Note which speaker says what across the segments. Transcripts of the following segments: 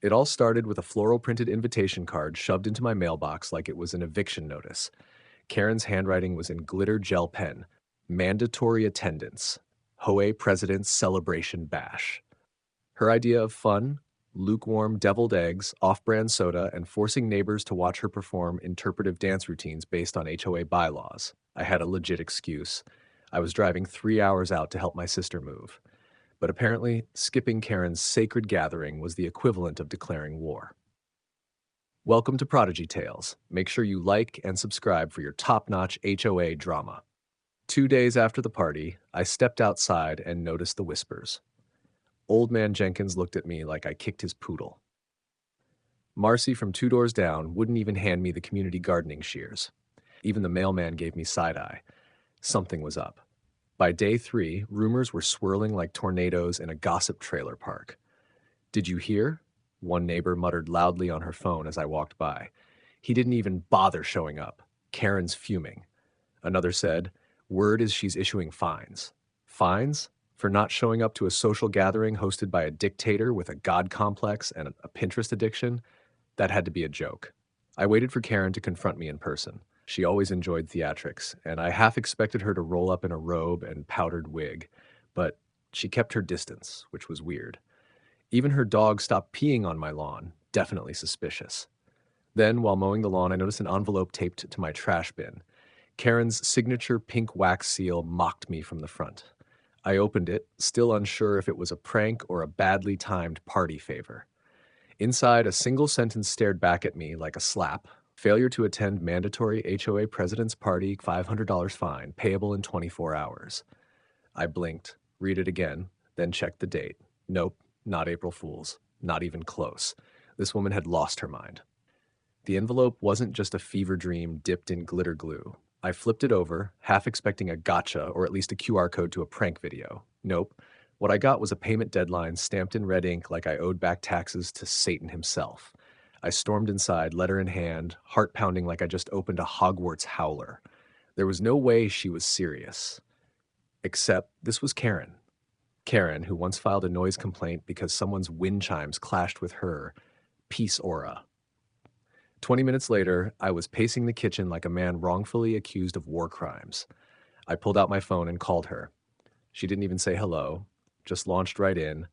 Speaker 1: It all started with a floral printed invitation card shoved into my mailbox like it was an eviction notice. Karen's handwriting was in glitter gel pen. Mandatory attendance. HOA President's Celebration Bash. Her idea of fun, lukewarm deviled eggs, off-brand soda, and forcing neighbors to watch her perform interpretive dance routines based on HOA bylaws. I had a legit excuse. I was driving 3 hours out to help my sister move. But apparently, skipping Karen's sacred gathering was the equivalent of declaring war. Welcome to Prodigy Tales. Make sure you like and subscribe for your top-notch HOA drama. 2 days after the party, I stepped outside and noticed the whispers. Old Man Jenkins looked at me like I kicked his poodle. Marcy from 2 doors down wouldn't even hand me the community gardening shears. Even the mailman gave me side-eye. Something was up. By day 3, rumors were swirling like tornadoes in a gossip trailer park. "Did you hear?" One neighbor muttered loudly on her phone as I walked by. "He didn't even bother showing up. Karen's fuming." Another said, "Word is she's issuing fines." Fines? For not showing up to a social gathering hosted by a dictator with a god complex and a Pinterest addiction? That had to be a joke. I waited for Karen to confront me in person. She always enjoyed theatrics, and I half expected her to roll up in a robe and powdered wig, but she kept her distance, which was weird. Even her dog stopped peeing on my lawn, definitely suspicious. Then, while mowing the lawn, I noticed an envelope taped to my trash bin. Karen's signature pink wax seal mocked me from the front. I opened it, still unsure if it was a prank or a badly timed party favor. Inside, a single sentence stared back at me like a slap. "Failure to attend mandatory HOA President's Party, $500 fine, payable in 24 hours. I blinked, read it again, then checked the date. Nope, not April Fool's. Not even close. This woman had lost her mind. The envelope wasn't just a fever dream dipped in glitter glue. I flipped it over, half expecting a gotcha or at least a QR code to a prank video. Nope. What I got was a payment deadline stamped in red ink like I owed back taxes to Satan himself. I stormed inside, letter in hand, heart pounding like I just opened a Hogwarts howler. There was no way she was serious. Except this was Karen. Karen, who once filed a noise complaint because someone's wind chimes clashed with her peace aura. 20 minutes later, I was pacing the kitchen like a man wrongfully accused of war crimes. I pulled out my phone and called her. She didn't even say hello, just launched right in.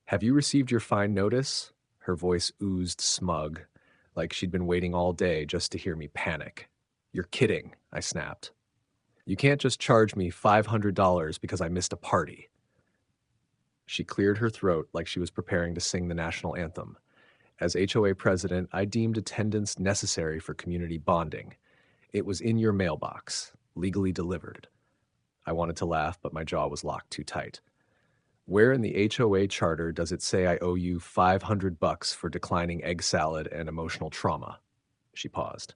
Speaker 1: "Have you received your fine notice?" Her voice oozed smug, like she'd been waiting all day just to hear me panic. "You're kidding," I snapped. "You can't just charge me $500 because I missed a party." She cleared her throat like she was preparing to sing the national anthem. As HOA president, I deemed attendance necessary for community bonding. It was in your mailbox, legally delivered. I wanted to laugh, but my jaw was locked too tight. "Where in the HOA charter does it say I owe you $500 for declining egg salad and emotional trauma?" She paused.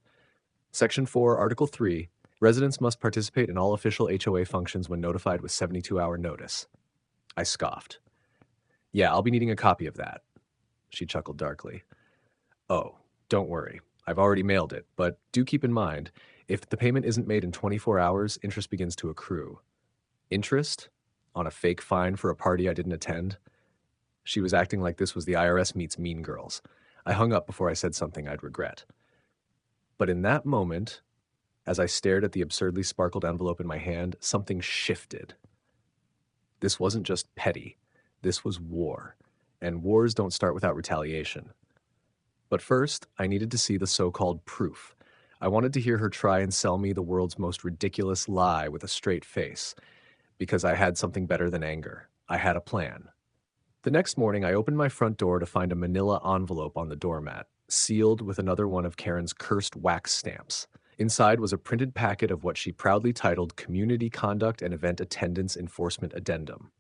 Speaker 1: "Section 4, Article 3, residents must participate in all official HOA functions when notified with 72-hour notice." I scoffed. "Yeah, I'll be needing a copy of that." She chuckled darkly. "Oh, don't worry. I've already mailed it, but do keep in mind, if the payment isn't made in 24 hours, interest begins to accrue." Interest? On a fake fine for a party I didn't attend? She was acting like this was the IRS meets Mean Girls. I hung up before I said something I'd regret. But in that moment, as I stared at the absurdly sparkled envelope in my hand, something shifted. This wasn't just petty. This was war. And wars don't start without retaliation. But first, I needed to see the so-called proof. I wanted to hear her try and sell me the world's most ridiculous lie with a straight face, because I had something better than anger. I had a plan. The next morning, I opened my front door to find a manila envelope on the doormat, sealed with another one of Karen's cursed wax stamps. Inside was a printed packet of what she proudly titled Community Conduct and Event Attendance Enforcement Addendum.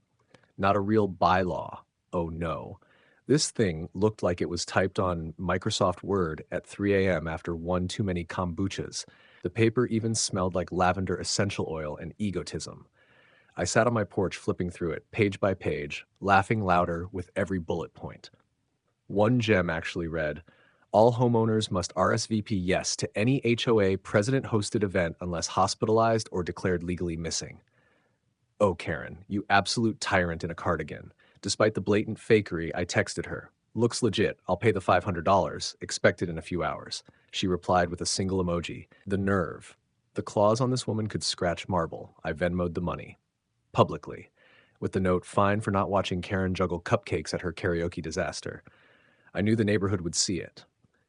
Speaker 1: Not a real bylaw. Oh no. This thing looked like it was typed on Microsoft Word at 3 a.m. after one too many kombuchas. The paper even smelled like lavender essential oil and egotism. I sat on my porch flipping through it, page by page, laughing louder with every bullet point. One gem actually read, "All homeowners must RSVP yes to any HOA president-hosted event unless hospitalized or declared legally missing." Oh, Karen, you absolute tyrant in a cardigan. Despite the blatant fakery, I texted her, Looks legit. I'll pay the $500, expected in a few hours. She replied with a single emoji. The nerve. The claws on this woman could scratch marble. I Venmo'd the money. Publicly. With the note, fine for not watching Karen juggle cupcakes at her karaoke disaster. I knew the neighborhood would see it.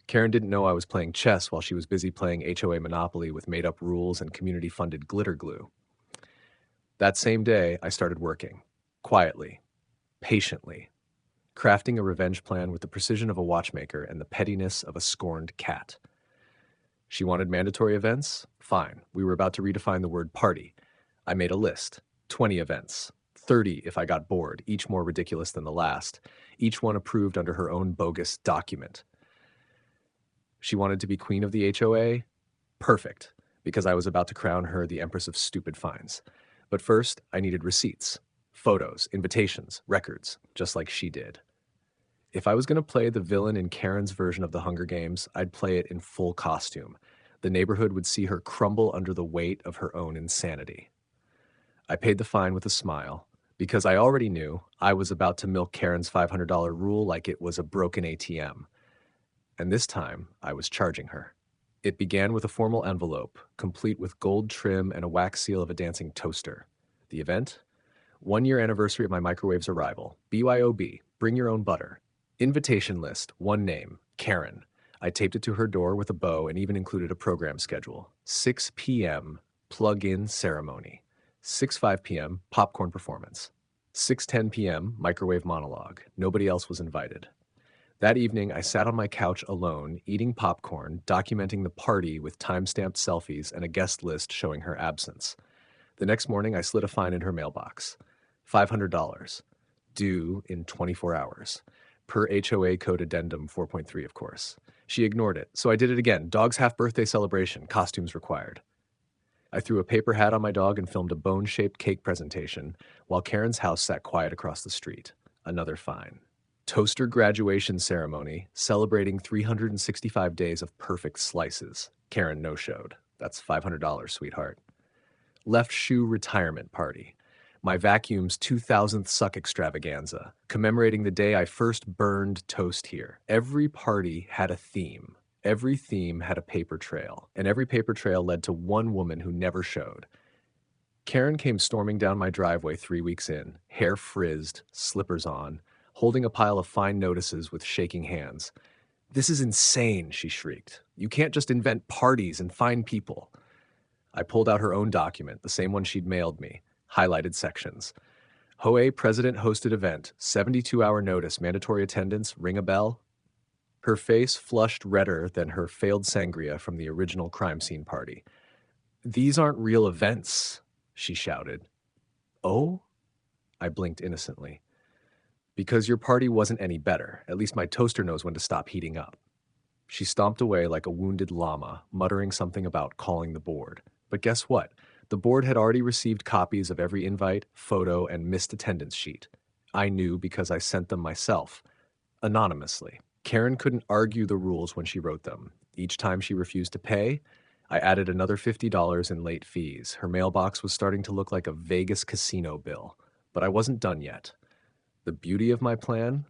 Speaker 1: Karen didn't know I was playing chess while she was busy playing HOA Monopoly with made-up rules and community-funded glitter glue. That same day, I started working. Quietly. Patiently. Crafting a revenge plan with the precision of a watchmaker and the pettiness of a scorned cat. She wanted mandatory events? Fine. We were about to redefine the word party. I made a list. 20 events. 30 if I got bored, each more ridiculous than the last. Each one approved under her own bogus document. She wanted to be queen of the HOA? Perfect, because I was about to crown her the empress of stupid fines. But first, I needed receipts, photos, invitations, records, just like she did. If I was going to play the villain in Karen's version of the Hunger Games, I'd play it in full costume. The neighborhood would see her crumble under the weight of her own insanity. I paid the fine with a smile, because I already knew I was about to milk Karen's $500 rule like it was a broken ATM. And this time, I was charging her. It began with a formal envelope, complete with gold trim and a wax seal of a dancing toaster. The event? 1-year anniversary of my microwave's arrival. BYOB, bring your own butter. Invitation list, one name, Karen. I taped it to her door with a bow and even included a program schedule. 6 p.m., plug-in ceremony. 6:05 p.m., popcorn performance. 6:10 p.m., microwave monologue. Nobody else was invited. That evening, I sat on my couch alone, eating popcorn, documenting the party with time-stamped selfies and a guest list showing her absence. The next morning, I slid a fine in her mailbox. $500. Due in 24 hours. Per HOA Code Addendum 4.3, of course. She ignored it, so I did it again. Dog's half-birthday celebration, costumes required. I threw a paper hat on my dog and filmed a bone-shaped cake presentation, while Karen's house sat quiet across the street. Another fine. Toaster graduation ceremony, celebrating 365 days of perfect slices. Karen no-showed. That's $500, sweetheart. Left shoe retirement party. My vacuum's 2000th suck extravaganza, commemorating the day I first burned toast here. Every party had a theme. Every theme had a paper trail, and every paper trail led to one woman who never showed. Karen came storming down my driveway 3 weeks in, hair frizzed, slippers on, holding a pile of fine notices with shaking hands. "This is insane," she shrieked. "You can't just invent parties and fine people." I pulled out her own document, the same one she'd mailed me, highlighted sections. HOA president-hosted event, 72-hour notice, mandatory attendance, ring a bell? Her face flushed redder than her failed sangria from the original crime scene party. "These aren't real events," she shouted. "Oh?" I blinked innocently. "Because your party wasn't any better. At least my toaster knows when to stop heating up." She stomped away like a wounded llama, muttering something about calling the board. But guess what? The board had already received copies of every invite, photo, and missed attendance sheet. I knew because I sent them myself, anonymously. Karen couldn't argue the rules when she wrote them. Each time she refused to pay, I added another $50 in late fees. Her mailbox was starting to look like a Vegas casino bill. But I wasn't done yet. The beauty of my plan?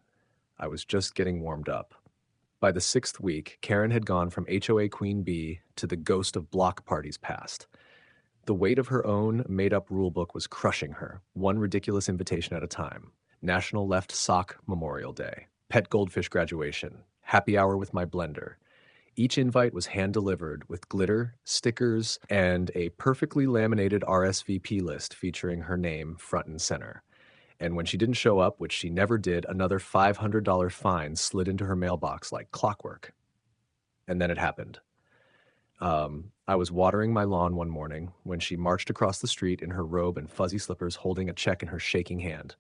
Speaker 1: I was just getting warmed up. By the 6th week, Karen had gone from HOA Queen Bee to the ghost of block parties past. The weight of her own made-up rulebook was crushing her, one ridiculous invitation at a time. National Left Sock Memorial Day, Pet Goldfish Graduation, Happy Hour with my blender. Each invite was hand-delivered with glitter, stickers, and a perfectly laminated RSVP list featuring her name front and center. And when she didn't show up, which she never did, another $500 fine slid into her mailbox like clockwork. And then it happened. I was watering my lawn one morning when she marched across the street in her robe and fuzzy slippers holding a check in her shaking hand.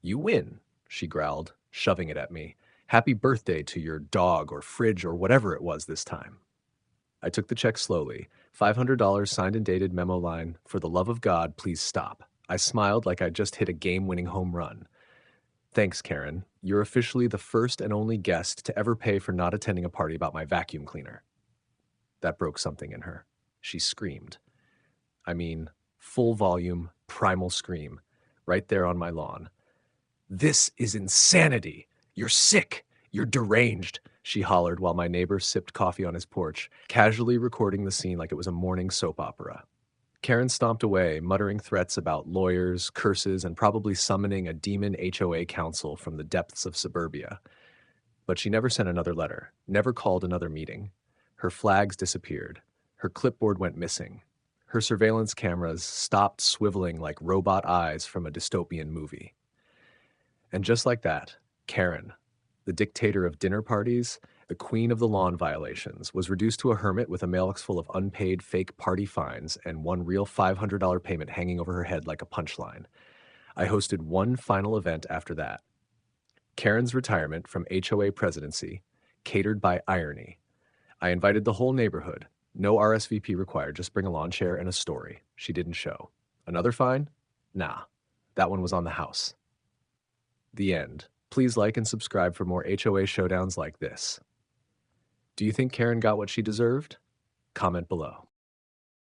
Speaker 1: "You win," she growled, shoving it at me. "Happy birthday to your dog or fridge or whatever it was this time." I took the check slowly. $500 signed and dated, memo line, "For the love of God, please stop." I smiled like I'd just hit a game-winning home run. "Thanks, Karen. You're officially the first and only guest to ever pay for not attending a party about my vacuum cleaner." That broke something in her. She screamed. I mean, full volume, primal scream, right there on my lawn. "This is insanity! You're sick! "You're deranged," she hollered while my neighbor sipped coffee on his porch, casually recording the scene like it was a morning soap opera. Karen stomped away, muttering threats about lawyers, curses, and probably summoning a demon HOA council from the depths of suburbia. But she never sent another letter, never called another meeting. Her flags disappeared. Her clipboard went missing. Her surveillance cameras stopped swiveling like robot eyes from a dystopian movie. And just like that, Karen, the dictator of dinner parties, the queen of the lawn violations, was reduced to a hermit with a mailbox full of unpaid fake party fines and one real $500 payment hanging over her head like a punchline. I hosted one final event after that. Karen's retirement from HOA presidency, catered by irony. I invited the whole neighborhood. No RSVP required, just bring a lawn chair and a story. She didn't show. Another fine? Nah. That one was on the house. The end. Please like and subscribe for more HOA showdowns like this. Do you think Karen got what she deserved? Comment below.